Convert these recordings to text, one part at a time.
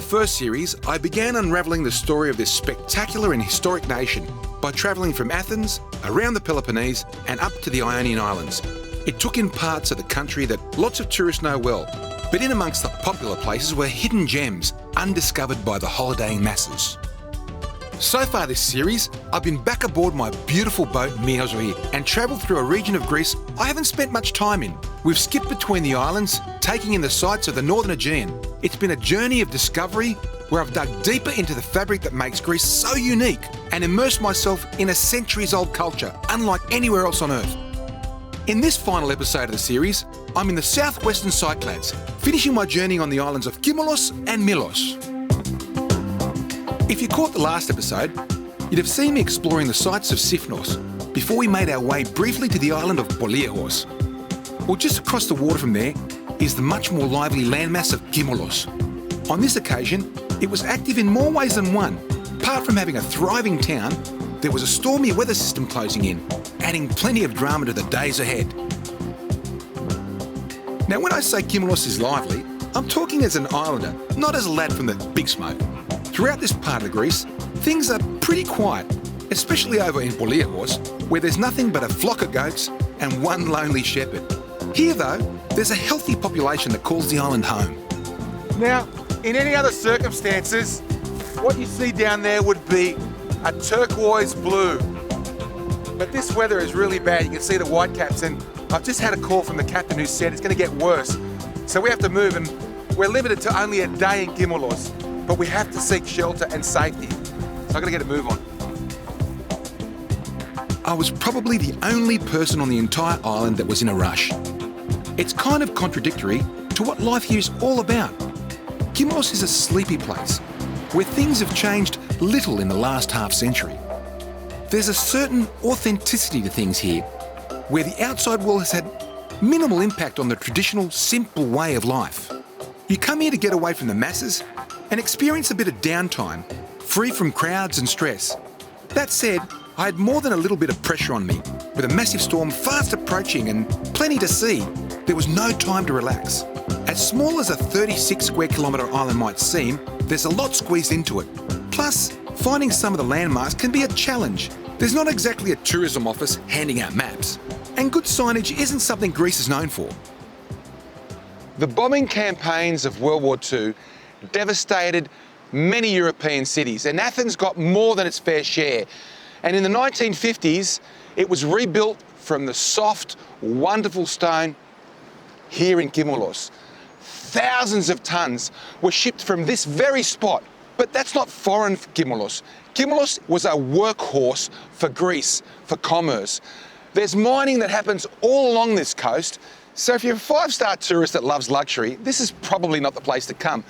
first series, I began unravelling the story of this spectacular and historic nation by travelling from Athens, around the Peloponnese and up to the Ionian Islands. It took in parts of the country that lots of tourists know well, but in amongst the popular places were hidden gems undiscovered by the holidaying masses. So far this series, I've been back aboard my beautiful boat Mήλος and travelled through a region of Greece I haven't spent much time in. We've skipped between the islands, taking in the sights of the northern Aegean. It's been a journey of discovery where I've dug deeper into the fabric that makes Greece so unique and immersed myself in a centuries-old culture unlike anywhere else on Earth. In this final episode of the series, I'm in the southwestern Cyclades, finishing my journey on the islands of Kίμωλος and Μήλος. If you caught the last episode, you'd have seen me exploring the sights of Sifnos before we made our way briefly to the island of Πολύ. Well, just across the water from there is the much more lively landmass of Kίμωλος. On this occasion, it was active in more ways than one. Apart from having a thriving town, there was a stormy weather system closing in, adding plenty of drama to the days ahead. Now, when I say Kίμωλος is lively, I'm talking as an islander, not as a lad from the big smoke. Throughout this part of Greece, things are pretty quiet, especially over in Πολύ, where there's nothing but a flock of goats and one lonely shepherd. Here, though, there's a healthy population that calls the island home. Now, in any other circumstances, what you see down there would be a turquoise blue. But this weather is really bad. You can see the whitecaps, and I've just had a call from the captain who said it's going to get worse. So we have to move, and we're limited to only a day in Kίμωλος. But we have to seek shelter and safety. So I've got to get a move on. I was probably the only person on the entire island that was in a rush. It's kind of contradictory to what life here is all about. Kίμωλος is a sleepy place where things have changed little in the last half century. There's a certain authenticity to things here, where the outside world has had minimal impact on the traditional, simple way of life. You come here to get away from the masses and experience a bit of downtime, free from crowds and stress. That said, I had more than a little bit of pressure on me. With a massive storm fast approaching and plenty to see, there was no time to relax. As small as a 36 square kilometre island might seem, there's a lot squeezed into it. Plus, finding some of the landmarks can be a challenge. There's not exactly a tourism office handing out maps. And good signage isn't something Greece is known for. The bombing campaigns of World War II devastated many European cities, and Athens got more than its fair share. And in the 1950s, it was rebuilt from the soft, wonderful stone here in Kίμωλος. Thousands of tons were shipped from this very spot, but that's not foreign for Kίμωλος. Kίμωλος was a workhorse for Greece, for commerce. There's mining that happens all along this coast, so if you're a five-star tourist that loves luxury, this is probably not the place to come.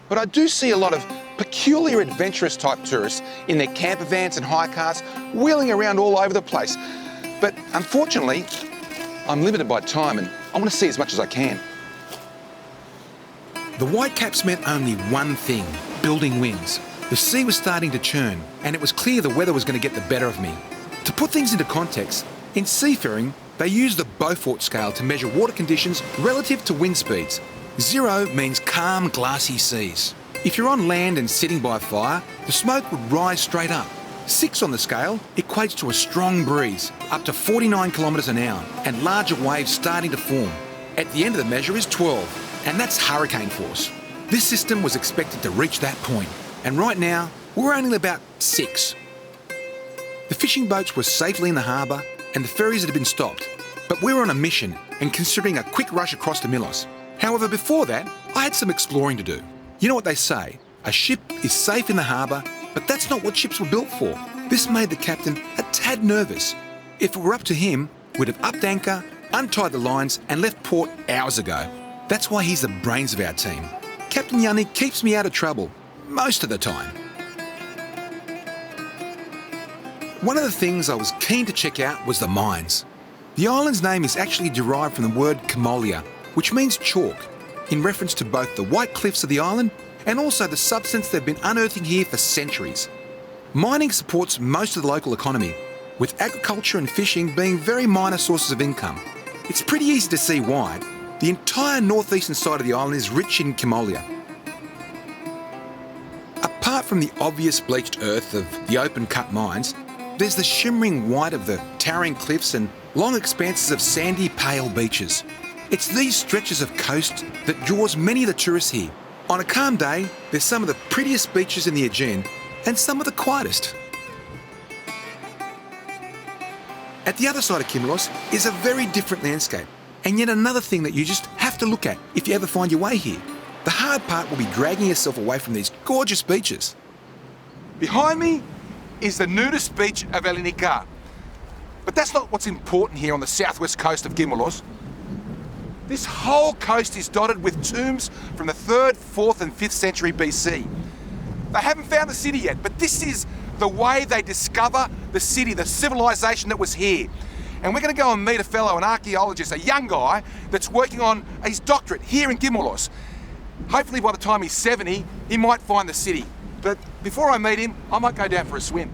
But I do see a lot of peculiar adventurous type tourists in their camper vans and hire cars wheeling around all over the place. But unfortunately, I'm limited by time and I want to see as much as I can. The whitecaps meant only one thing, building wings. The sea was starting to churn and it was clear the weather was going to get the better of me. To put things into context, in seafaring, they use the Beaufort scale to measure water conditions relative to wind speeds. 0 means calm, glassy seas. If you're on land and sitting by a fire, the smoke would rise straight up. 6 on the scale equates to a strong breeze, up to 49 kilometres an hour, and larger waves starting to form. At the end of the measure is 12, and that's hurricane force. This system was expected to reach that point, and right now, we're only about 6. The fishing boats were safely in the harbour, and the ferries had been stopped, but we were on a mission and considering a quick rush across to Mήλος. However, before that, I had some exploring to do. You know what they say, a ship is safe in the harbour, but that's not what ships were built for. This made the captain a tad nervous. If it were up to him, we'd have upped anchor, untied the lines and left port hours ago. That's why he's the brains of our team. Captain Yanni keeps me out of trouble, most of the time. One of the things I was keen to check out was the mines. The island's name is actually derived from the word Kimolia, which means chalk, in reference to both the white cliffs of the island and also the substance they've been unearthing here for centuries. Mining supports most of the local economy, with agriculture and fishing being very minor sources of income. It's pretty easy to see why. The entire northeastern side of the island is rich in Kimolia. from the obvious bleached earth of the open-cut mines, there's the shimmering white of the towering cliffs and long expanses of sandy, pale beaches. It's these stretches of coast that draws many of the tourists here. On a calm day, there's some of the prettiest beaches in the Aegean and some of the quietest. At the other side of Kίμωλος is a very different landscape, and yet another thing that you just have to look at if you ever find your way here. The hard part will be dragging yourself away from these gorgeous beaches. Behind me is the nudist beach of Ελληνικά. But that's not what's important here on the southwest coast of Kίμωλος. This whole coast is dotted with tombs from the 3rd, 4th and 5th century BC. They haven't found the city yet, but this is the way they discover the city, the civilization that was here. And we're going to go and meet a fellow, an archaeologist, a young guy that's working on his doctorate here in Kίμωλος. Hopefully by the time he's 70, he might find the city. But before I meet him, I might go down for a swim.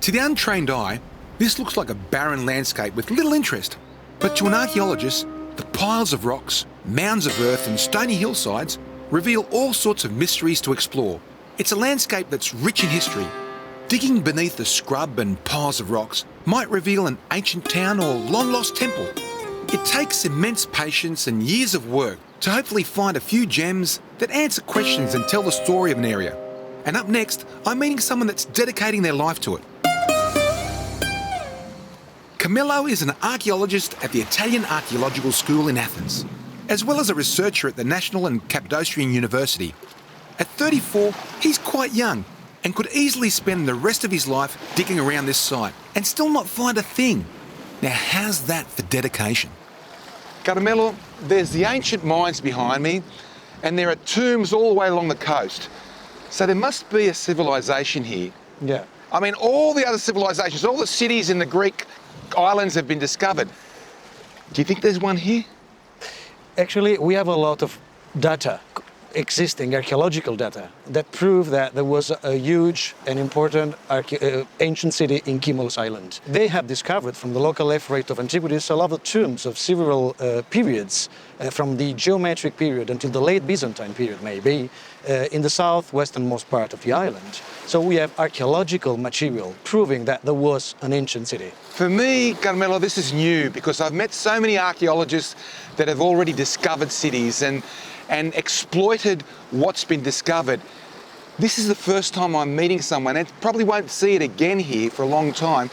To the untrained eye, this looks like a barren landscape with little interest. But to an archaeologist, the piles of rocks, mounds of earth and stony hillsides reveal all sorts of mysteries to explore. It's a landscape that's rich in history. Digging beneath the scrub and piles of rocks might reveal an ancient town or long-lost temple. It takes immense patience and years of work to hopefully find a few gems that answer questions and tell the story of an area. And up next, I'm meeting someone that's dedicating their life to it. Kίμωλο is an archaeologist at the Italian Archaeological School in Athens, as well as a researcher at the National and Cappadocian University. At 34, he's quite young and could easily spend the rest of his life digging around this site and still not find a thing. Now, how's that for dedication? Kίμωλο, there's the ancient mines behind me, and there are tombs all the way along the coast. So there must be a civilization here. Yeah. I mean, all the other civilizations, all the cities in the Greek islands have been discovered. Do you think there's one here? Actually, we have a lot of data, existing archaeological data, that prove that there was a huge and important ancient city in Kίμωλος Island. They have discovered from the local effort of antiquities a lot of tombs of several periods, from the geometric period until the late Byzantine period, maybe, in the southwesternmost part of the island. So we have archaeological material proving that there was an ancient city. For me, Kίμωλο, this is new because I've met so many archaeologists that have already discovered cities and exploited what's been discovered. This is the first time I'm meeting someone, and probably won't see it again here for a long time.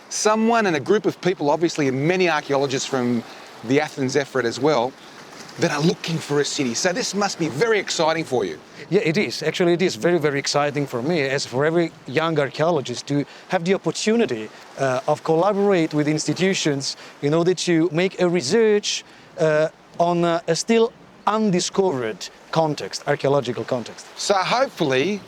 Someone and a group of people, obviously, and many archaeologists from the Athens effort as well, that are looking for a city. So this must be very exciting for you. Yeah, it is. Actually, it is very, very exciting for me, as for every young archaeologist, to have the opportunity of collaborate with institutions in order to make a research on a still undiscovered context, archaeological context. So hopefully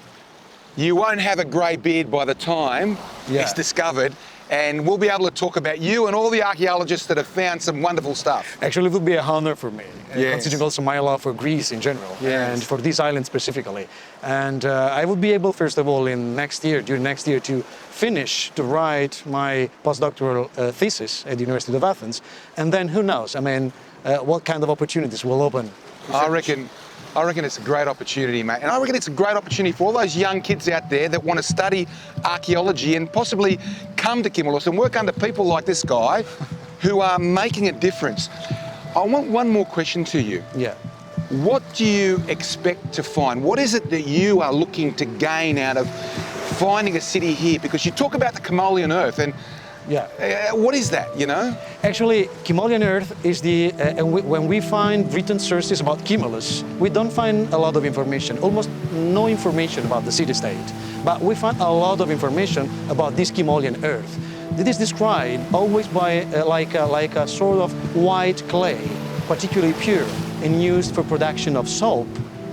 you won't have a grey beard by the time it's discovered, and we'll be able to talk about you and all the archaeologists that have found some wonderful stuff. Actually, it would be a honor for me, Yes. considering also my love for Greece in general, Yes. and for this island specifically. And I would be able, first of all, during next year, to finish to write my postdoctoral thesis at the University of Athens. And then who knows, I mean, what kind of opportunities will open. I reckon it's a great opportunity, mate. And I reckon it's a great opportunity for all those young kids out there that want to study archaeology and possibly come to Kίμωλος and work under people like this guy who are making a difference. I want one more question to you. Yeah. What do you expect to find? What is it that you are looking to gain out of finding a city here? Because you talk about the Kimolean earth, and what is that, you know? Actually, Kimolean earth is when we find written sources about Kίμωλος, we don't find a lot of information, almost no information about the city-state. But we find a lot of information about this Kimolean earth. It is described always by like a sort of white clay, particularly pure, and used for production of soap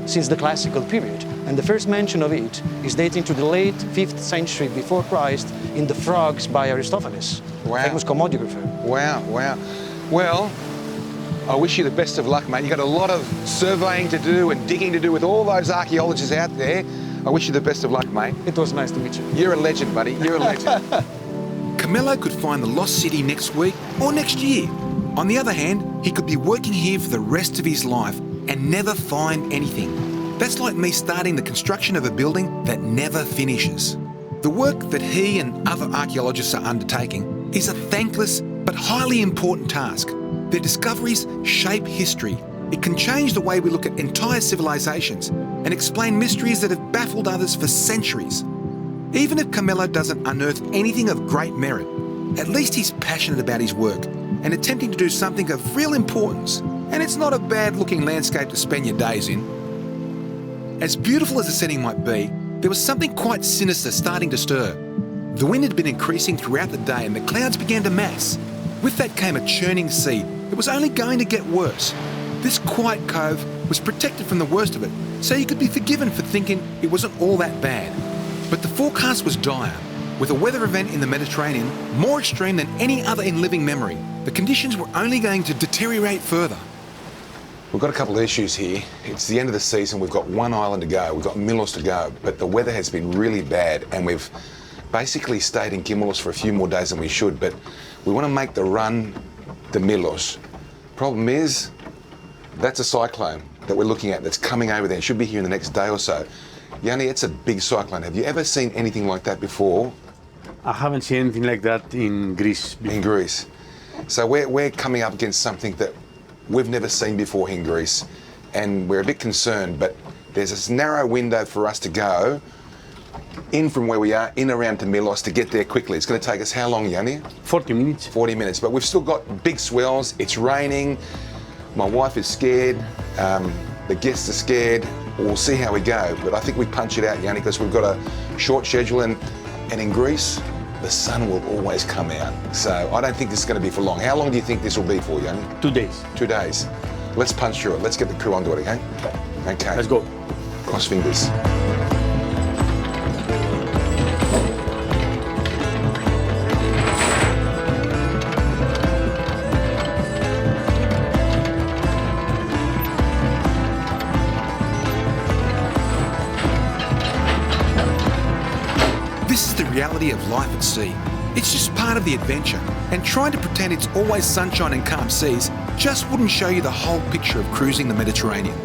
since the classical period. And the first mention of it is dating to the late 5th century before Christ in the Frogs by Aristophanes, famous commodiographer. Wow, wow. Well, I wish you the best of luck, mate. You've got a lot of surveying to do and digging to do with all those archaeologists out there. I wish you the best of luck, mate. It was nice to meet you. You're a legend, buddy. You're a legend. Kίμωλο could find the lost city next week or next year. On the other hand, he could be working here for the rest of his life and never find anything. That's like me starting the construction of a building that never finishes. The work that he and other archaeologists are undertaking is a thankless but highly important task. Their discoveries shape history. It can change the way we look at entire civilizations and explain mysteries that have baffled others for centuries. Even if Kίμωλο doesn't unearth anything of great merit, at least he's passionate about his work and attempting to do something of real importance. And it's not a bad-looking landscape to spend your days in. As beautiful as the setting might be, there was something quite sinister starting to stir. The wind had been increasing throughout the day and the clouds began to mass. With that came a churning sea that was only going to get worse. This quiet cove was protected from the worst of it, so you could be forgiven for thinking it wasn't all that bad. But the forecast was dire, with a weather event in the Mediterranean more extreme than any other in living memory. The conditions were only going to deteriorate further. We've got a couple of issues here. It's the end of the season, we've got one island to go, we've got Mήλος to go, but the weather has been really bad and we've basically stayed in Kίμωλος for a few more days than we should, but we want to make the run to Mήλος. Problem is, that's a cyclone that we're looking at that's coming over there. It should be here in the next day or so. Yanni, it's a big cyclone. Have you ever seen anything like that before? I haven't seen anything like that in Greece before. In Greece. So we're coming up against something that we've never seen before in Greece, and we're a bit concerned, but there's this narrow window for us to go in from where we are, in around to Mήλος, to get there quickly. It's going to take us how long, Yanni? 40 minutes. 40 minutes, but we've still got big swells, it's raining, my wife is scared, the guests are scared. We'll see how we go, but I think we punch it out, Yanni, because we've got a short schedule, and in Greece, the sun will always come out. So I don't think this is going to be for long. How long do you think this will be for, Yanni? 2 days. 2 days. Let's punch through it. Let's get the crew onto it, okay? Okay. Let's go. Cross fingers. This is the reality of life at sea. It's just part of the adventure, and trying to pretend it's always sunshine and calm seas just wouldn't show you the whole picture of cruising the Mediterranean.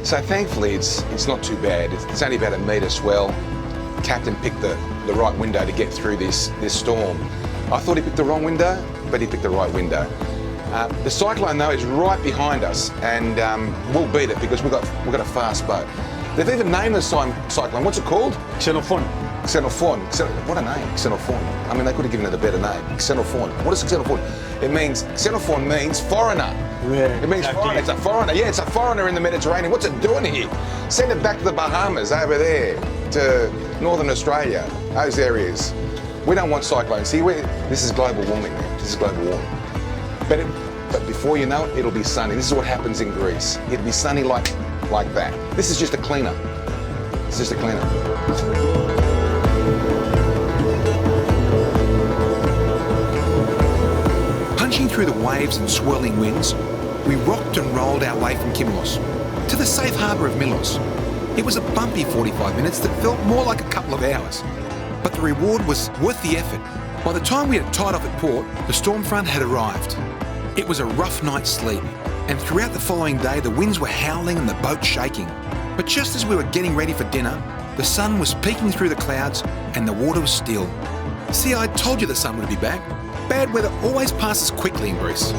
So thankfully it's not too bad. It's only about a metre swell. Captain picked the right window to get through this storm. I thought he picked the wrong window, but he picked the right window. The cyclone though is right behind us, and we'll beat it because we've got a fast boat. They've even named the cyclone. What's it called? Xenophon. Xenophon. What a name, Xenophon. I mean, they could have given it a better name. Xenophon. What is Xenophon? Xenophon means foreigner. Yeah, It means exactly. foreigner. It's a foreigner. Yeah, it's a foreigner in the Mediterranean. What's it doing here? Send it back to the Bahamas over there, to Northern Australia, those areas. We don't want cyclones here. This is global warming, man. This is global warming. But before you know it, it'll be sunny. This is what happens in Greece. It'll be sunny like that. This is just a cleaner. It's just a cleaner. Punching through the waves and swirling winds, we rocked and rolled our way from Kίμωλος to the safe harbour of Mήλος. It was a bumpy 45 minutes that felt more like a couple of hours, but the reward was worth the effort. By the time we had tied off at port, the storm front had arrived. It was a rough night's sleep, and throughout the following day the winds were howling and the boat shaking. But just as we were getting ready for dinner, the sun was peeking through the clouds and the water was still. See, I told you the sun would be back. Bad weather always passes quickly in Greece.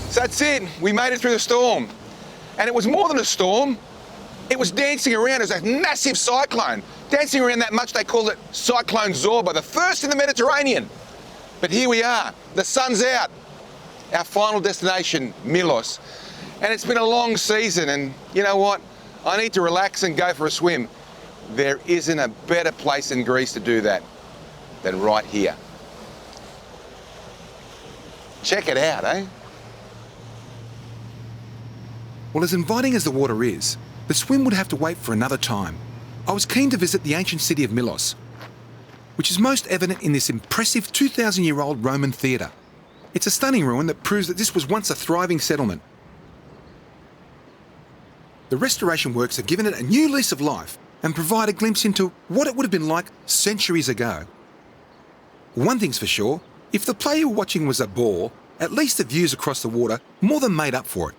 So that's it. We made it through the storm. And it was more than a storm. It was dancing around. It was a massive cyclone. Dancing around that much, they called it Cyclone Zorba, the first in the Mediterranean. But here we are. The sun's out. Our final destination, Mήλος. And it's been a long season, and you know what? I need to relax and go for a swim. There isn't a better place in Greece to do that than right here. Check it out, eh? Well, as inviting as the water is, the swim would have to wait for another time. I was keen to visit the ancient city of Mήλος, which is most evident in this impressive 2,000-year-old Roman theatre. It's a stunning ruin that proves that this was once a thriving settlement. the restoration works have given it a new lease of life and provide a glimpse into what it would have been like centuries ago. One thing's for sure, if the play you were watching was a bore, at least the views across the water more than made up for it.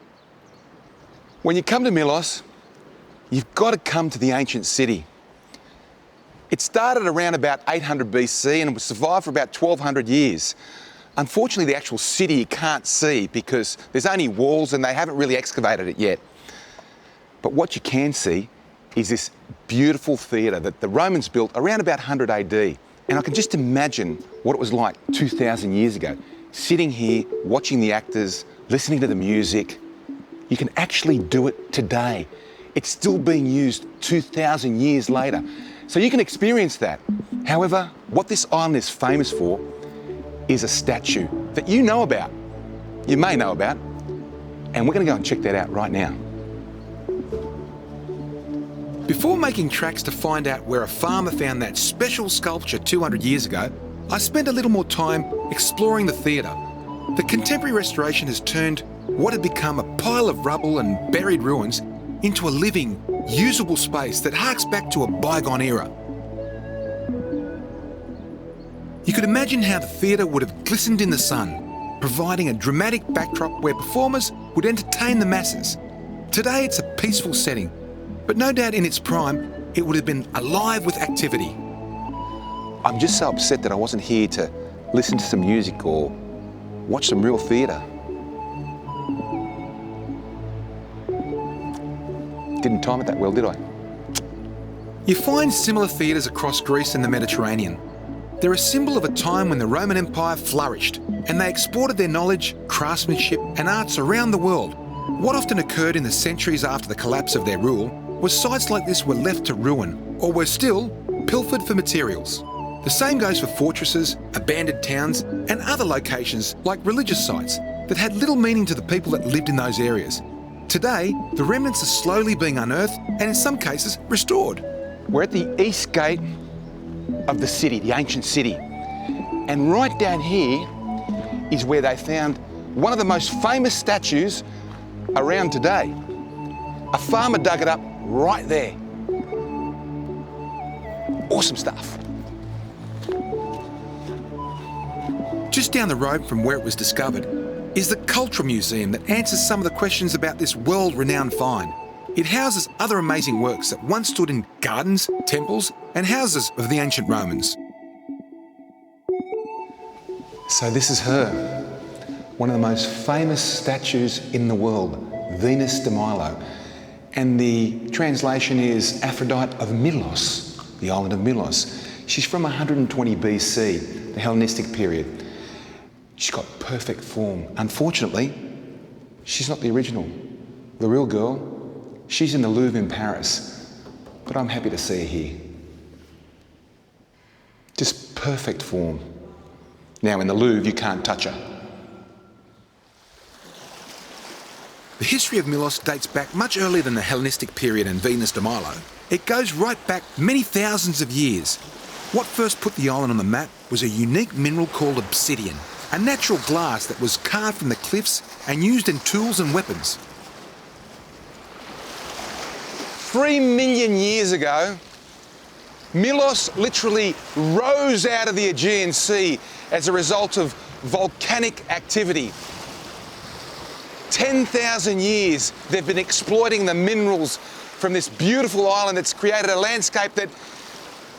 When you come to Milos, you've got to come to the ancient city. It started around about 800 BC and survived for about 1200 years. Unfortunately, the actual city you can't see because there's only walls and they haven't really excavated it yet. But what you can see is this beautiful theatre that the Romans built around about 100 AD. And I can just imagine what it was like 2,000 years ago, sitting here, watching the actors, listening to the music. You can actually do it today. It's still being used 2,000 years later. So you can experience that. However, what this island is famous for is a statue that you know about, you may know about, and we're going to go and check that out right now. Before making tracks to find out where a farmer found that special sculpture 200 years ago, I spent a little more time exploring the theatre. The contemporary restoration has turned what had become a pile of rubble and buried ruins into a living, usable space that harks back to a bygone era. You could imagine how the theatre would have glistened in the sun, providing a dramatic backdrop where performers would entertain the masses. Today it's a peaceful setting, but no doubt in its prime, it would have been alive with activity. I'm just so upset that I wasn't here to listen to some music or watch some real theatre. Didn't time it that well, did I? You find similar theatres across Greece and the Mediterranean. They're a symbol of a time when the Roman Empire flourished and they exported their knowledge, craftsmanship and arts around the world. What often occurred in the centuries after the collapse of their rule was sites like this were left to ruin or were still pilfered for materials. The same goes for fortresses, abandoned towns and other locations like religious sites that had little meaning to the people that lived in those areas. Today, the remnants are slowly being unearthed and in some cases restored. We're at the east gate of the city, the ancient city. And right down here is where they found one of the most famous statues around today. A farmer dug it up right there. Awesome stuff. Just down the road from where it was discovered is the Cultural Museum that answers some of the questions about this world-renowned find. It houses other amazing works that once stood in gardens, temples and houses of the ancient Romans. So this is her, one of the most famous statues in the world, Venus de Milo. And the translation is Aphrodite of Milos, the island of Milos. She's from 120 BC, the Hellenistic period. She's got perfect form. Unfortunately, she's not the original. The real girl, she's in the Louvre in Paris, but I'm happy to see her here. Just perfect form. Now in the Louvre, you can't touch her. The history of Milos dates back much earlier than the Hellenistic period and Venus de Milo. It goes right back many thousands of years. What first put the island on the map was a unique mineral called obsidian, a natural glass that was carved from the cliffs and used in tools and weapons. 3 million years ago, Milos literally rose out of the Aegean Sea as a result of volcanic activity. 10,000 years they've been exploiting the minerals from this beautiful island that's created a landscape that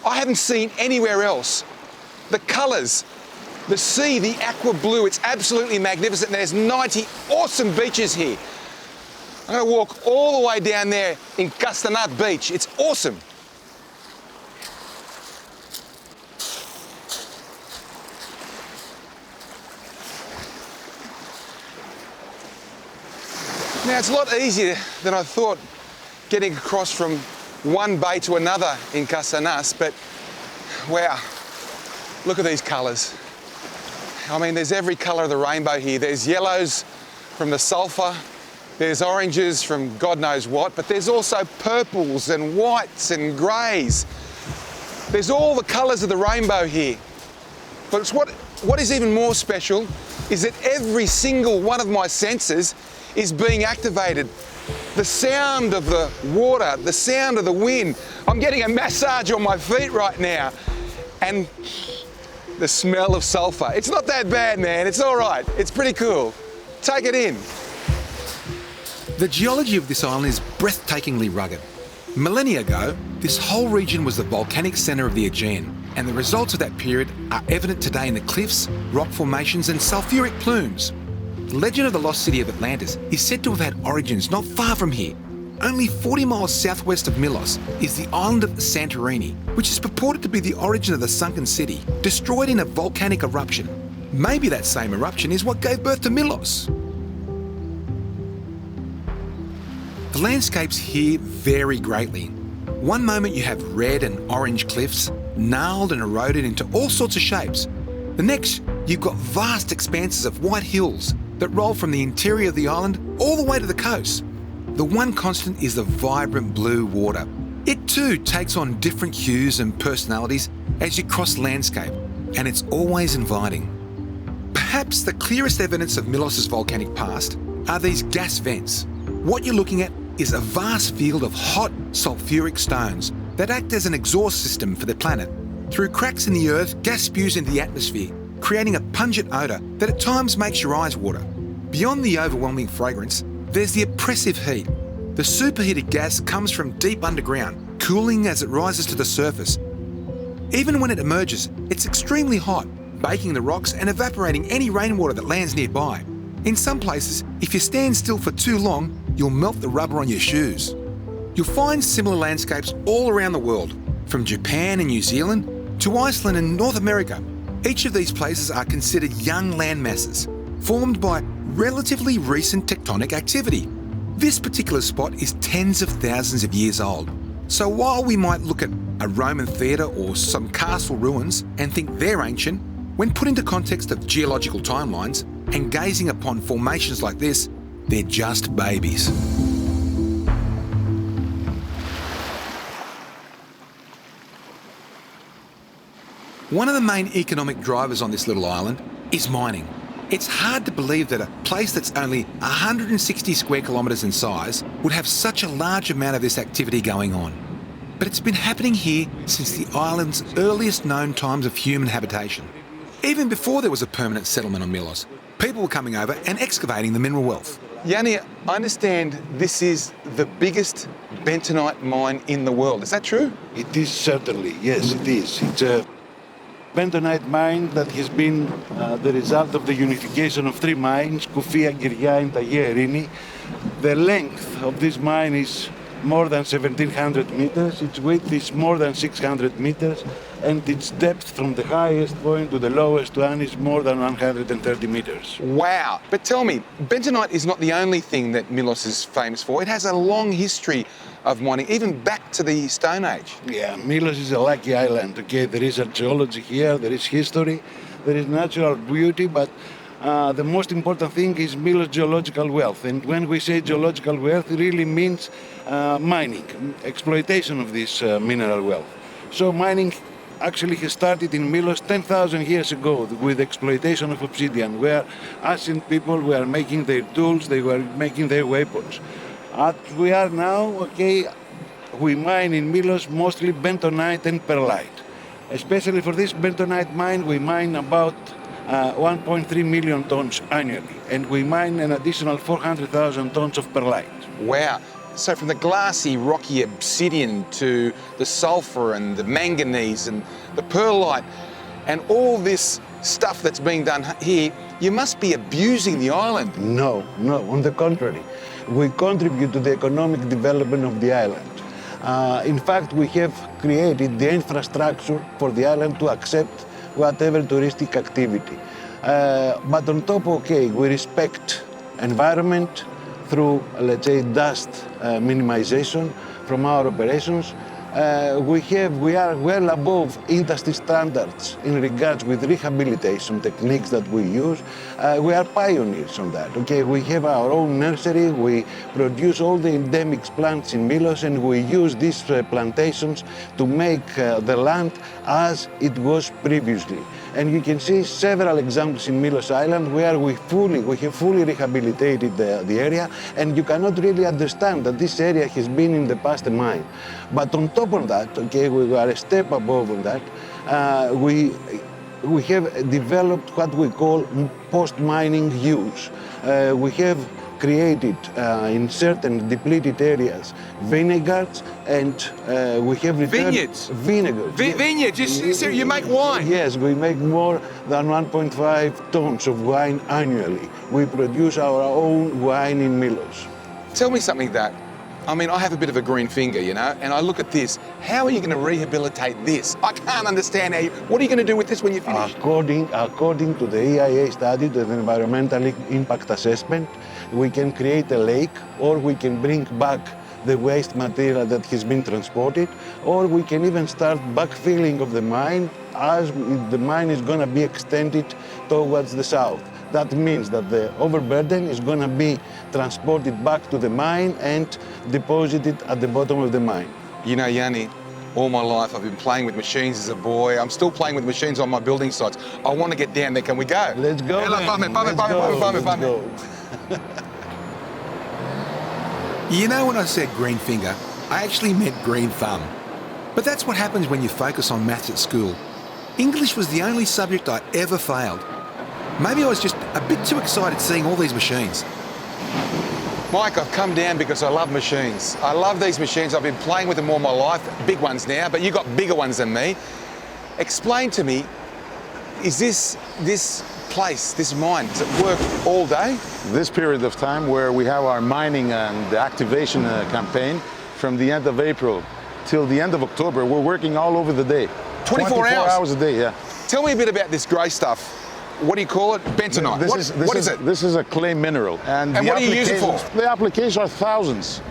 I haven't seen anywhere else. The colours, the sea, the aqua blue, it's absolutely magnificent. And there's 90 awesome beaches here. I'm going to walk all the way down there in Castanat Beach. It's awesome. Now, it's a lot easier than I thought getting across from one bay to another in Castanas, but wow, look at these colours. I mean, there's every colour of the rainbow here. There's yellows from the sulphur, there's oranges from God knows what, but there's also purples and whites and greys. There's all the colours of the rainbow here. But it's what is even more special is that every single one of my senses is being activated. The sound of the water, the sound of the wind. I'm getting a massage on my feet right now. And the smell of sulfur. It's not that bad, man. It's all right. It's pretty cool. Take it in. The geology of this island is breathtakingly rugged. Millennia ago, this whole region was the volcanic centre of the Aegean, and the results of that period are evident today in the cliffs, rock formations and sulphuric plumes. The legend of the lost city of Atlantis is said to have had origins not far from here. Only 40 miles southwest of Milos is the island of Santorini, which is purported to be the origin of the sunken city, destroyed in a volcanic eruption. Maybe that same eruption is what gave birth to Milos. The landscapes here vary greatly. One moment you have red and orange cliffs, gnarled and eroded into all sorts of shapes. The next, you've got vast expanses of white hills that roll from the interior of the island all the way to the coast. The one constant is the vibrant blue water. It too takes on different hues and personalities as you cross the landscape, and it's always inviting. Perhaps the clearest evidence of Milos's volcanic past are these gas vents. What you're looking at is a vast field of hot, sulphuric stones that act as an exhaust system for the planet. Through cracks in the earth, gas spews into the atmosphere, creating a pungent odour that at times makes your eyes water. Beyond the overwhelming fragrance, there's the oppressive heat. The superheated gas comes from deep underground, cooling as it rises to the surface. Even when it emerges, it's extremely hot, baking the rocks and evaporating any rainwater that lands nearby. In some places, if you stand still for too long, you'll melt the rubber on your shoes. You'll find similar landscapes all around the world, from Japan and New Zealand to Iceland and North America. Each of these places are considered young land masses, formed by relatively recent tectonic activity. This particular spot is tens of thousands of years old. So while we might look at a Roman theatre or some castle ruins and think they're ancient, when put into context of geological timelines and gazing upon formations like this, they're just babies. One of the main economic drivers on this little island is mining. It's hard to believe that a place that's only 160 square kilometres in size would have such a large amount of this activity going on. But it's been happening here since the island's earliest known times of human habitation. Even before there was a permanent settlement on Milos, people were coming over and excavating the mineral wealth. Yanni, I understand this is the biggest bentonite mine in the world. Is that true? It is certainly, yes, it is. It's a bentonite mine that has been the result of the unification of three mines, Kufia, Giria and Tayerini. The length of this mine is more than 1,700 meters, its width is more than 600 meters, and its depth from the highest point to the lowest one is more than 130 meters. Wow. But tell me, bentonite is not the only thing that Milos is famous for. It has a long history of mining, even back to the Stone Age. Yeah, Milos is a lucky island, okay? There is archaeology here, there is history, there is natural beauty, but the most important thing is Milos' geological wealth. And when we say geological wealth, it really means mining, exploitation of this mineral wealth. So mining actually has started in Milos 10,000 years ago with exploitation of obsidian, where ancient people were making their tools, they were making their weapons. As we are now, okay, we mine in Milos mostly bentonite and perlite. Especially for this bentonite mine, we mine about 1.3 million tons annually, and we mine an additional 400,000 tons of perlite. Wow. So from the glassy, rocky obsidian to the sulfur and the manganese and the perlite and all this stuff that's being done here, you must be abusing the island. No, on the contrary. We contribute to the economic development of the island. In fact, we have created the infrastructure for the island to accept whatever touristic activity. But on top, okay, we respect environment through, let's say, dust minimization from our operations. We are well above industry standards in regards with rehabilitation techniques that we use. We are pioneers on that. Okay, we have our own nursery. We produce all the endemic plants in Milos, and we use these plantations to make the land as it was previously. And you can see several examples in Milos Island where we have fully rehabilitated the area, and you cannot really understand that this area has been in the past a mine. But on top of that, okay, we are a step above on that, we have developed what we call post-mining use. We have created in certain depleted areas vineyards, and we have returned... Vineyards? Vineyards. Vineyards, you make wine? Yes, we make more than 1.5 tons of wine annually. We produce our own wine in Milos. Tell me something that, I mean, I have a bit of a green finger, you know, and I look at this. How are you going to rehabilitate this? I can't understand how you... What are you going to do with this when you finish? According to the EIA study, the environmental impact assessment, we can create a lake, or we can bring back the waste material that has been transported, or we can even start backfilling of the mine as the mine is going to be extended towards the south. That means that the overburden is going to be transported back to the mine and deposited at the bottom of the mine. You know, Yanni, all my life I've been playing with machines as a boy. I'm still playing with machines on my building sites. I want to get down there. Can we go? Let's go. Let's go. You know, when I said green finger, I actually meant green thumb. But that's what happens when you focus on maths at school. English was the only subject I ever failed. Maybe I was just a bit too excited seeing all these machines. Mike, I've come down because I love machines. I love these machines. I've been playing with them all my life, big ones now, but you've got bigger ones than me. Explain to me, is this place, this mine, does it work all day? This period of time where we have our mining and activation campaign from the end of April till the end of October, we're working all over the day. 24 hours a day, yeah. Tell me a bit about this grey stuff. What do you call it? Bentonite. What is it? This is a clay mineral. And what do you use it for? The applications are thousands.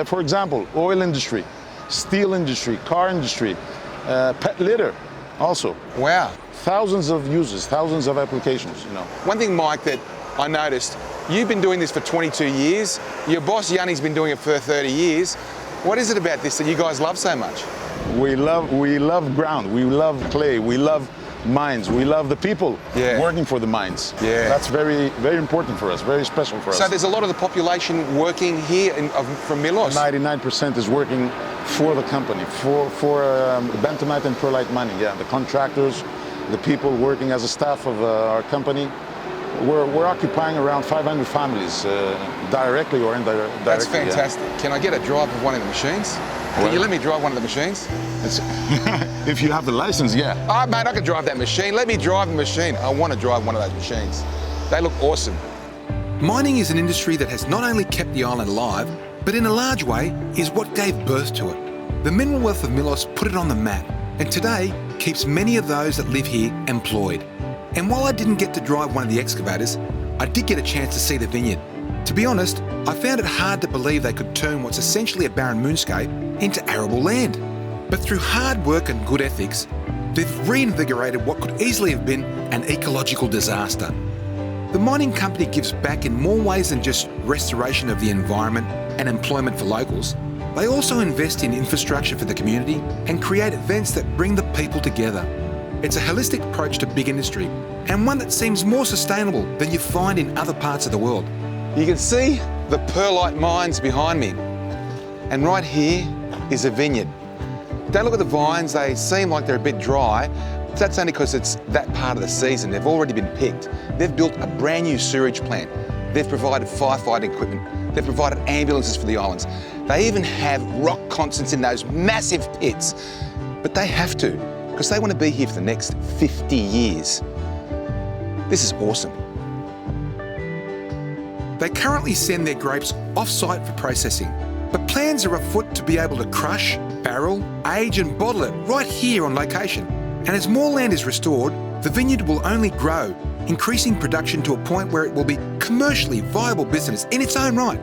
For example, oil industry, steel industry, car industry, pet litter also. Wow. Thousands of uses, thousands of applications, you know. One thing, Mike, that I noticed, you've been doing this for 22 years. Your boss, Yanni's been doing it for 30 years. What is it about this that you guys love so much? We love ground, we love clay, we love mines, we love the people working for the mines. Yeah. That's very, very important for us, very special for us. So there's a lot of the population working here from Milos? 99% is working for the company, for bentonite and perlite mining, yeah. The contractors, the people working as a staff of our company. We're occupying around 500 families, directly or indirectly. That's fantastic. Yeah. Can I get a drive of one of the machines? Can you let me drive one of the machines? If you have the license, yeah. Oh, mate, I can drive that machine. Let me drive the machine. I want to drive one of those machines. They look awesome. Mining is an industry that has not only kept the island alive, but in a large way is what gave birth to it. The mineral wealth of Milos put it on the map, and today keeps many of those that live here employed. And while I didn't get to drive one of the excavators, I did get a chance to see the vineyard. To be honest, I found it hard to believe they could turn what's essentially a barren moonscape into arable land. But through hard work and good ethics, they've reinvigorated what could easily have been an ecological disaster. The mining company gives back in more ways than just restoration of the environment and employment for locals. They also invest in infrastructure for the community and create events that bring the people together. It's a holistic approach to big industry, and one that seems more sustainable than you find in other parts of the world. You can see the perlite mines behind me. And right here is a vineyard. Don't look at the vines, they seem like they're a bit dry. But that's only because it's that part of the season. They've already been picked. They've built a brand new sewage plant. They've provided firefighting equipment. They've provided ambulances for the islands. They even have rock constants in those massive pits. But they have to, because they want to be here for the next 50 years. This is awesome. They currently send their grapes off-site for processing, but plans are afoot to be able to crush, barrel, age and bottle it right here on location. And as more land is restored, the vineyard will only grow, increasing production to a point where it will be commercially viable business in its own right.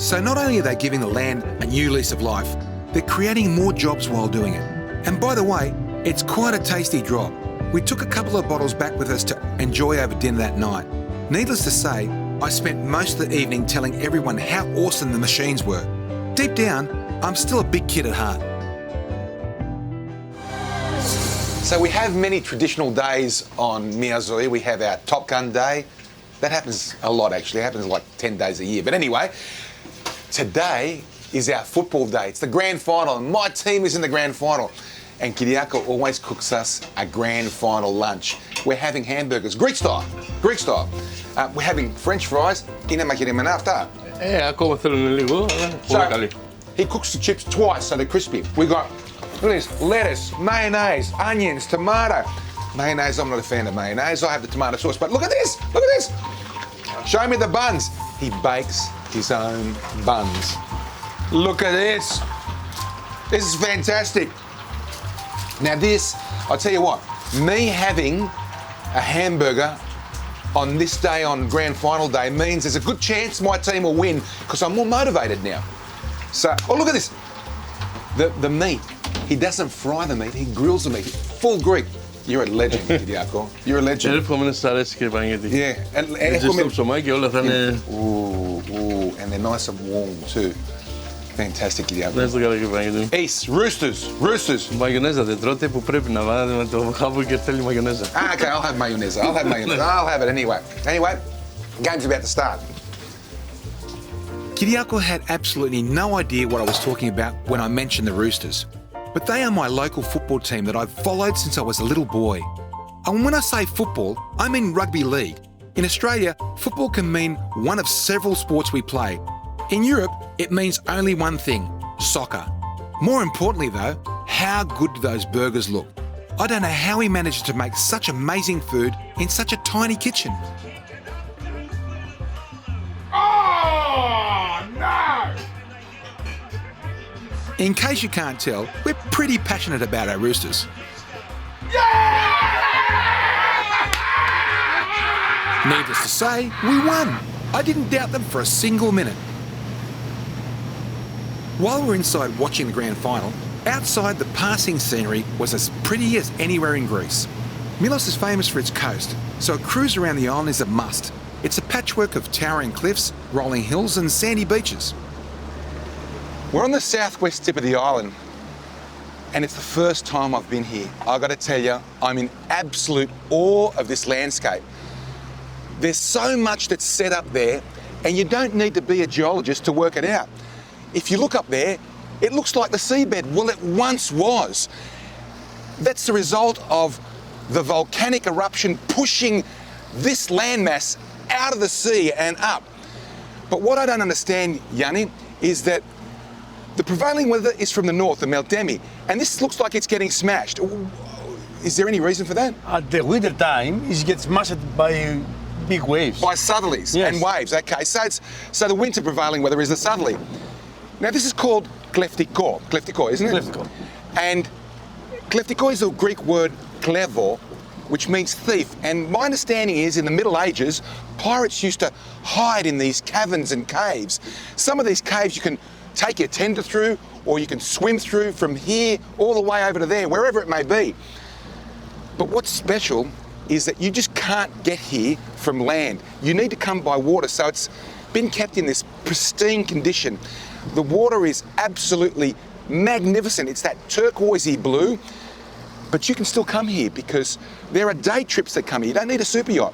So not only are they giving the land a new lease of life, they're creating more jobs while doing it. And by the way, it's quite a tasty drop. We took a couple of bottles back with us to enjoy over dinner that night. Needless to say, I spent most of the evening telling everyone how awesome the machines were. Deep down, I'm still a big kid at heart. So we have many traditional days on Miazui. We have our Top Gun Day. That happens a lot, actually. It happens like 10 days a year. But anyway, today is our football day. It's the grand final, and my team is in the grand final. And Kyriako always cooks us a grand final lunch. We're having hamburgers, Greek style, Greek style. We're having French fries. Είναι μακριμένα αυτά. Ακόμα θέλουν λίγο, αλλά πολύ καλή. He cooks the chips twice so they're crispy. We got, look at this, lettuce, mayonnaise, onions, tomato. Mayonnaise, I'm not a fan of mayonnaise. I have the tomato sauce, but look at this, look at this. Show me the buns. He bakes his own buns. Look at this. This is fantastic. Now this, I'll tell you what, me having a hamburger on this day, on grand final day, means there's a good chance my team will win because I'm more motivated now. So, oh look at this. The meat, he doesn't fry the meat, he grills the meat. Full Greek. You're a legend, Kyriako. You're a legend. Εύχομαι να αρέσει και Παναγιώτη. Yeah. Έτσι στο ψωμάκι και όλα θα είναι... Ooh, and they're nice and warm too. Fantastic, Kyriako. Να είστε καλά και Παναγιώτη. Ace, roosters. Μαγιονέζα δεν τρώτε που πρέπει να βάλετε με το χάμπουργκερ θέλει μαγιονέζα. Okay, I'll have mayonnaise. I'll have it anyway. Anyway, game's about to start. Kyriako had absolutely no idea what I was talking about when I mentioned the Roosters. But they are my local football team that I've followed since I was a little boy. And when I say football, I mean rugby league. In Australia, football can mean one of several sports we play. In Europe, it means only one thing, soccer. More importantly though, how good do those burgers look? I don't know how he manages to make such amazing food in such a tiny kitchen. Oh, no! In case you can't tell, we're pretty passionate about our Roosters. Needless to say, we won. I didn't doubt them for a single minute. While we're inside watching the grand final, outside the passing scenery was as pretty as anywhere in Greece. Milos is famous for its coast, so a cruise around the island is a must. It's a patchwork of towering cliffs, rolling hills and sandy beaches. We're on the southwest tip of the island, and it's the first time I've been here. I've got to tell you, I'm in absolute awe of this landscape. There's so much that's set up there, and you don't need to be a geologist to work it out. If you look up there, it looks like the seabed. Well, it once was. That's the result of the volcanic eruption pushing this landmass out of the sea and up. But what I don't understand, Yanni, is that the prevailing weather is from the north, the Meltemi, and this looks like it's getting smashed. Is there any reason for that? At the winter time, it gets smashed by big waves. By southerlies and waves, okay. So the winter prevailing weather is the southerly. Now this is called kleftiko, isn't it? Kleftiko. And kleftiko is the Greek word klevo, which means thief. And my understanding is in the Middle Ages, pirates used to hide in these caverns and caves. Some of these caves you can take your tender through, or you can swim through from here all the way over to there, wherever it may be. But what's special is that you just can't get here from land. You need to come by water, so it's been kept in this pristine condition. The water is absolutely magnificent. It's that turquoisey blue, but you can still come here because there are day trips that come here. You don't need a super yacht.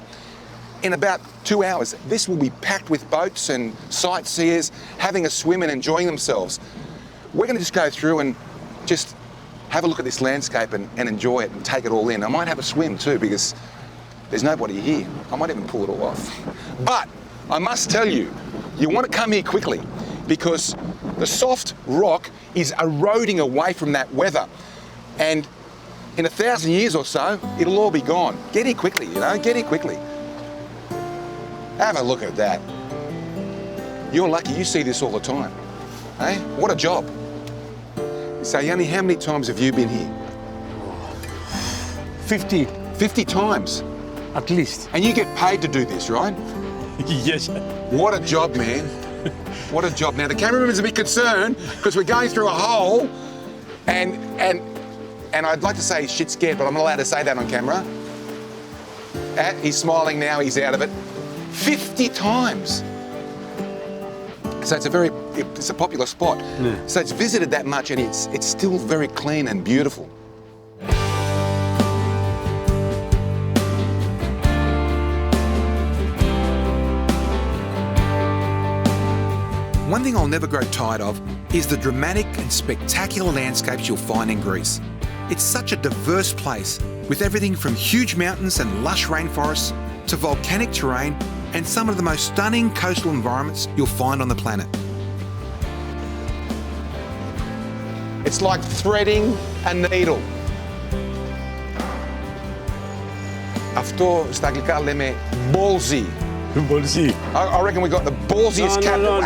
In about 2 hours, this will be packed with boats and sightseers having a swim and enjoying themselves. We're going to just go through and just have a look at this landscape and enjoy it and take it all in. I might have a swim too because there's nobody here. I might even pull it all off. But I must tell you, you want to come here quickly because the soft rock is eroding away from that weather. And in 1,000 years or so, it'll all be gone. Get here quickly, get here quickly. Have a look at that. You're lucky you see this all the time. Eh? What a job. So, Yanni, how many times have you been here? 50. 50 times? At least. And you get paid to do this, right? Yes. What a job, man. What a job. Now, the cameraman's a bit concerned because we're going through a hole and I'd like to say he's shit scared, but I'm not allowed to say that on camera. He's smiling now, he's out of it. 50 times. So it's a popular spot. Yeah. So it's visited that much and it's still very clean and beautiful. one thing I'll never grow tired of is the dramatic and spectacular landscapes you'll find in Greece. It's such a diverse place, with everything from huge mountains and lush rainforests to volcanic terrain and some of the most stunning coastal environments you'll find on the planet. It's like threading a needle. Αυτό στα αγγλικά λέμε ballsy. Πολύ. I reckon we got the ballsiest captain. No,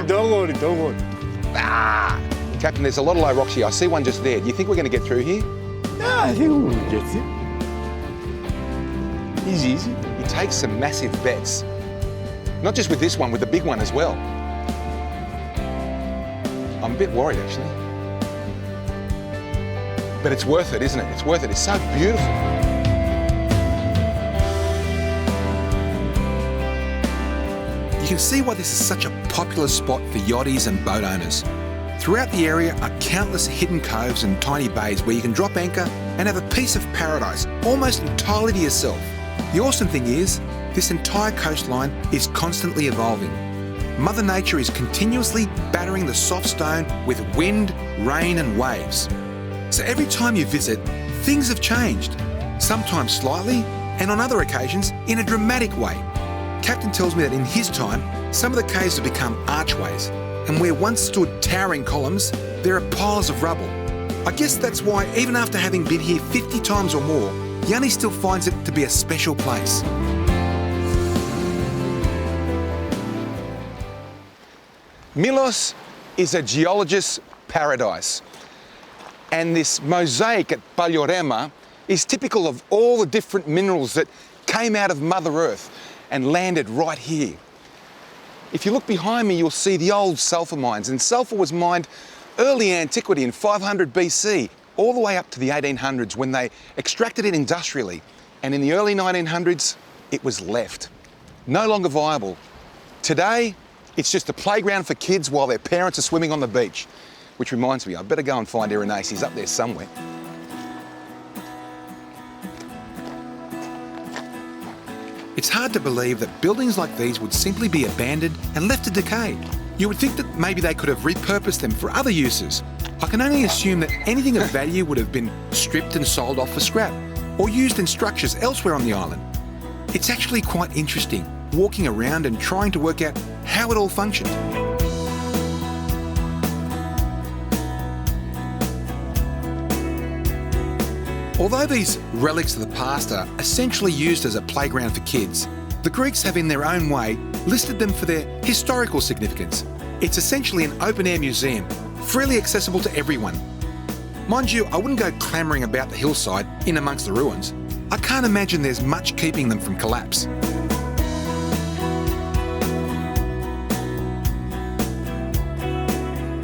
don't worry. Ah! Captain, there's a lot of low rocks here. I see one just there. Do you think we're going to get through here? Yeah, I think we'll get it. Easy. You take some massive bets. Not just with this one, with the big one as well. I'm a bit worried, actually. But it's worth it, isn't it? It's worth it. It's so beautiful. You can see why this is such a popular spot for yachties and boat owners. Throughout the area are countless hidden coves and tiny bays where you can drop anchor and have a piece of paradise almost entirely to yourself. The awesome thing is, this entire coastline is constantly evolving. Mother Nature is continuously battering the soft stone with wind, rain and waves. So every time you visit, things have changed, sometimes slightly and on other occasions in a dramatic way. Captain tells me that in his time, some of the caves have become archways, and where once stood towering columns, there are piles of rubble. I guess that's why, even after having been here 50 times or more, Yanni still finds it to be a special place. Milos is a geologist's paradise. And this mosaic at Paliorema is typical of all the different minerals that came out of Mother Earth and landed right here. If you look behind me, you'll see the old sulphur mines, and sulphur was mined early antiquity in 500 BC, all the way up to the 1800s when they extracted it industrially. And in the early 1900s, it was left. No longer viable. Today, it's just a playground for kids while their parents are swimming on the beach. Which reminds me, I better go and find Irenaeus. He's up there somewhere. It's hard to believe that buildings like these would simply be abandoned and left to decay. You would think that maybe they could have repurposed them for other uses. I can only assume that anything of value would have been stripped and sold off for scrap, or used in structures elsewhere on the island. It's actually quite interesting, walking around and trying to work out how it all functioned. Although these relics of the past are essentially used as a playground for kids, the Greeks have in their own way listed them for their historical significance. It's essentially an open-air museum, freely accessible to everyone. Mind you, I wouldn't go clamouring about the hillside in amongst the ruins. I can't imagine there's much keeping them from collapse.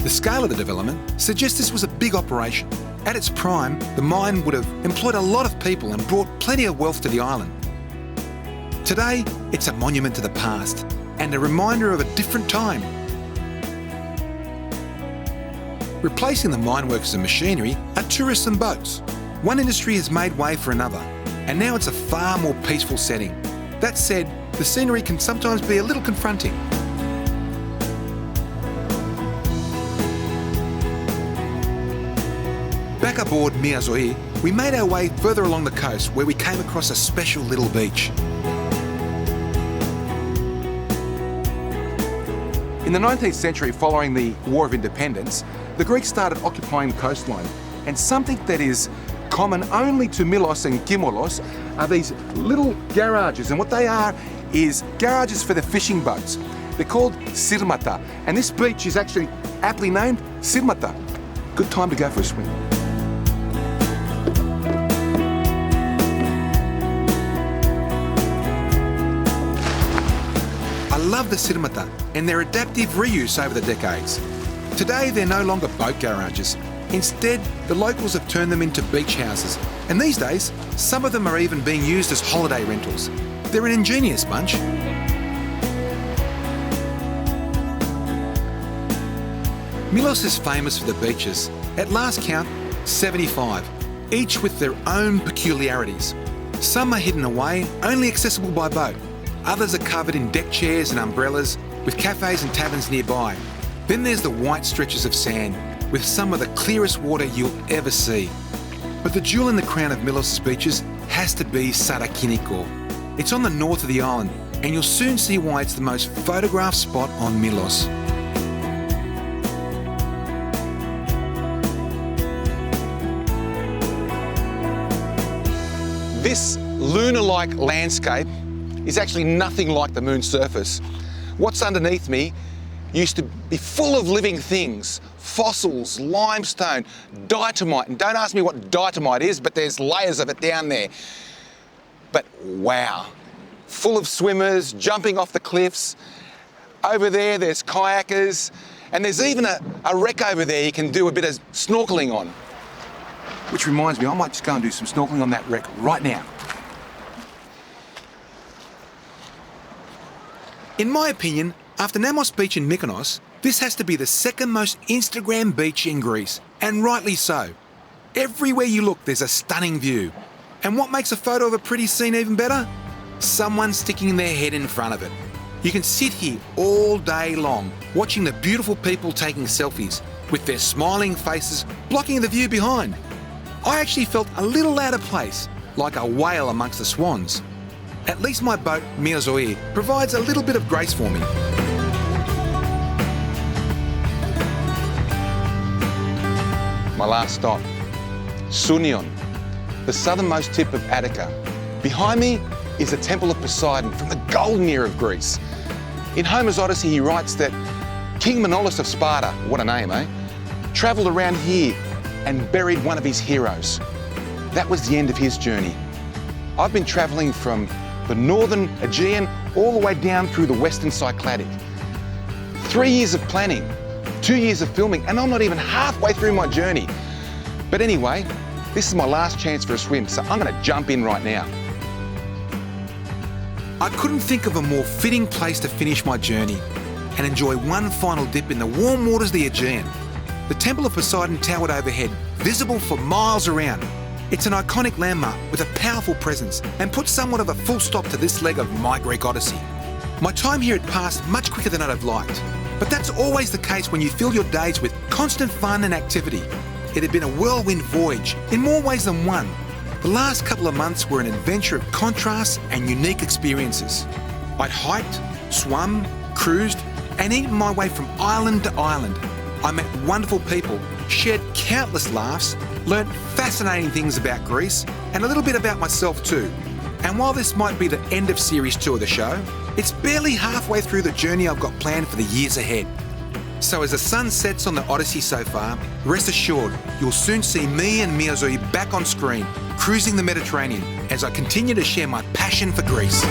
The scale of the development suggests this was a big operation. At its prime, the mine would have employed a lot of people and brought plenty of wealth to the island. Today, it's a monument to the past and a reminder of a different time. Replacing the mineworkers and machinery are tourists and boats. One industry has made way for another, and now it's a far more peaceful setting. That said, the scenery can sometimes be a little confronting. Back aboard Mia Zoe, we made our way further along the coast where we came across a special little beach. In the 19th century, following the War of Independence, the Greeks started occupying the coastline. And something that is common only to Milos and Kimolos are these little garages. And what they are is garages for the fishing boats. They're called sirmata. And this beach is actually aptly named Sirmata. Good time to go for a swim. I love the sirmata and their adaptive reuse over the decades. Today, they're no longer boat garages. Instead, the locals have turned them into beach houses. And these days, some of them are even being used as holiday rentals. They're an ingenious bunch. Milos is famous for the beaches. At last count, 75, each with their own peculiarities. Some are hidden away, only accessible by boat. Others are covered in deck chairs and umbrellas, with cafes and taverns nearby. Then there's the white stretches of sand, with some of the clearest water you'll ever see. But the jewel in the crown of Milos' beaches has to be Sarakiniko. It's on the north of the island, and you'll soon see why it's the most photographed spot on Milos. This lunar-like landscape is actually nothing like the moon's surface. What's underneath me used to be full of living things, fossils, limestone, diatomite. And don't ask me what diatomite is, but there's layers of it down there. But wow, full of swimmers, jumping off the cliffs. Over there, there's kayakers, and there's even a wreck over there you can do a bit of snorkeling on. Which reminds me, I might just go and do some snorkeling on that wreck right now. In my opinion, after Namos Beach in Mykonos, this has to be the second most Instagram beach in Greece, and rightly so. Everywhere you look, there's a stunning view. And what makes a photo of a pretty scene even better? Someone sticking their head in front of it. You can sit here all day long, watching the beautiful people taking selfies, with their smiling faces blocking the view behind. I actually felt a little out of place, like a whale amongst the swans. At least my boat, Miozoi, provides a little bit of grace for me. My last stop, Sunion, the southernmost tip of Attica. Behind me is the Temple of Poseidon from the golden era of Greece. In Homer's Odyssey, he writes that King Manolis of Sparta, what a name, eh? Travelled around here and buried one of his heroes. That was the end of his journey. I've been travelling from the northern Aegean all the way down through the western Cycladic. 3 years of planning, 2 years of filming, and I'm not even halfway through my journey. But anyway, this is my last chance for a swim, so I'm gonna jump in right now. I couldn't think of a more fitting place to finish my journey and enjoy one final dip in the warm waters of the Aegean. The Temple of Poseidon towered overhead, visible for miles around. It's an iconic landmark with a powerful presence and puts somewhat of a full stop to this leg of my Greek Odyssey. My time here had passed much quicker than I'd have liked, but that's always the case when you fill your days with constant fun and activity. It had been a whirlwind voyage in more ways than one. The last couple of months were an adventure of contrasts and unique experiences. I'd hiked, swum, cruised, and eaten my way from island to island. I met wonderful people, shared countless laughs, learnt fascinating things about Greece, and a little bit about myself too. And while this might be the end of Series 2 of the show, it's barely halfway through the journey I've got planned for the years ahead. So as the sun sets on the Odyssey so far, rest assured you'll soon see me and Miozoi back on screen, cruising the Mediterranean as I continue to share my passion for Greece.